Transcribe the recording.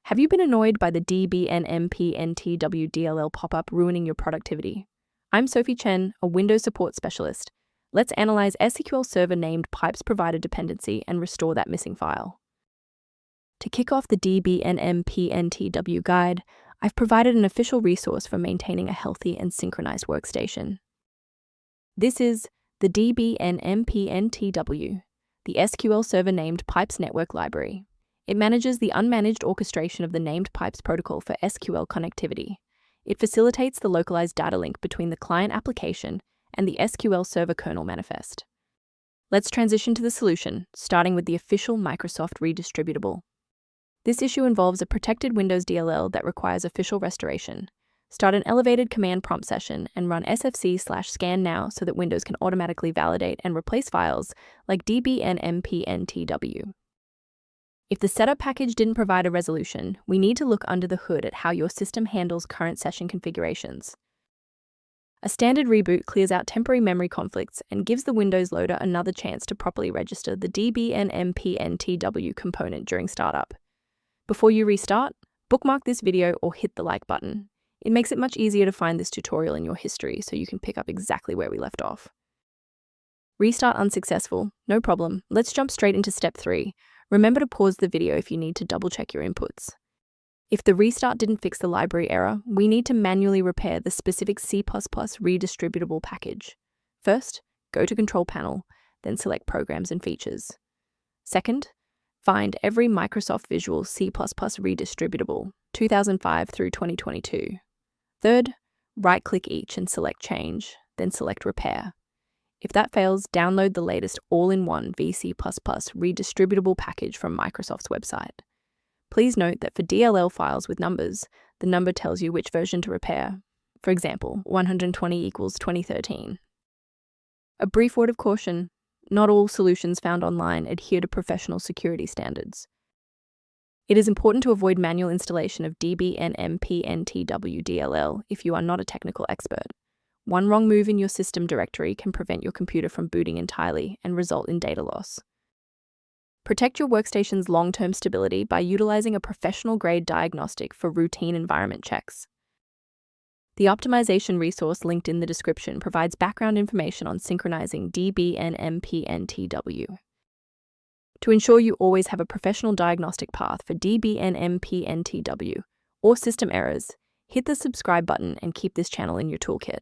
Have you been annoyed by the Dbnmpntw.dll pop-up ruining your productivity? I'm Sophie Chen, a Windows support specialist. Let's analyze SQL Server named pipes provider dependency and restore that missing file. To kick off the Dbnmpntw guide, I've provided an official resource for maintaining a healthy and synchronized workstation. This is the Dbnmpntw, the SQL Server named pipes network library. It manages the unmanaged orchestration of the named pipes protocol for SQL connectivity. It facilitates the localized data link between the client application and the SQL Server kernel manifest. Let's transition to the solution, starting with the official Microsoft Redistributable. This issue involves a protected Windows DLL that requires official restoration. Start an elevated command prompt session and run SFC Scan now so that Windows can automatically validate and replace files like Dbnmpntw. If the setup package didn't provide a resolution, we need to look under the hood at how your system handles current session configurations. A standard reboot clears out temporary memory conflicts and gives the Windows loader another chance to properly register the Dbnmpntw component during startup. Before you restart, bookmark this video or hit the like button. It makes it much easier to find this tutorial in your history so you can pick up exactly where we left off. Restart unsuccessful? No problem. Let's jump straight into step 3. Remember to pause the video if you need to double-check your inputs. If the restart didn't fix the library error, we need to manually repair the specific C++ redistributable package. First, go to Control Panel, then select Programs and Features. Second, find every Microsoft Visual C++ redistributable, 2005 through 2022. Third, right-click each and select Change, then select Repair. If that fails, download the latest all-in-one VC++ redistributable package from Microsoft's website. Please note that for DLL files with numbers, the number tells you which version to repair. For example, 120 equals 2013. A brief word of caution: not all solutions found online adhere to professional security standards. It is important to avoid manual installation of Dbnmpntw.dll if you are not a technical expert. One wrong move in your system directory can prevent your computer from booting entirely and result in data loss. Protect your workstation's long-term stability by utilizing a professional-grade diagnostic for routine environment checks. The optimization resource linked in the description provides background information on synchronizing Dbnmpntw. To ensure you always have a professional diagnostic path for Dbnmpntw or system errors, hit the subscribe button and keep this channel in your toolkit.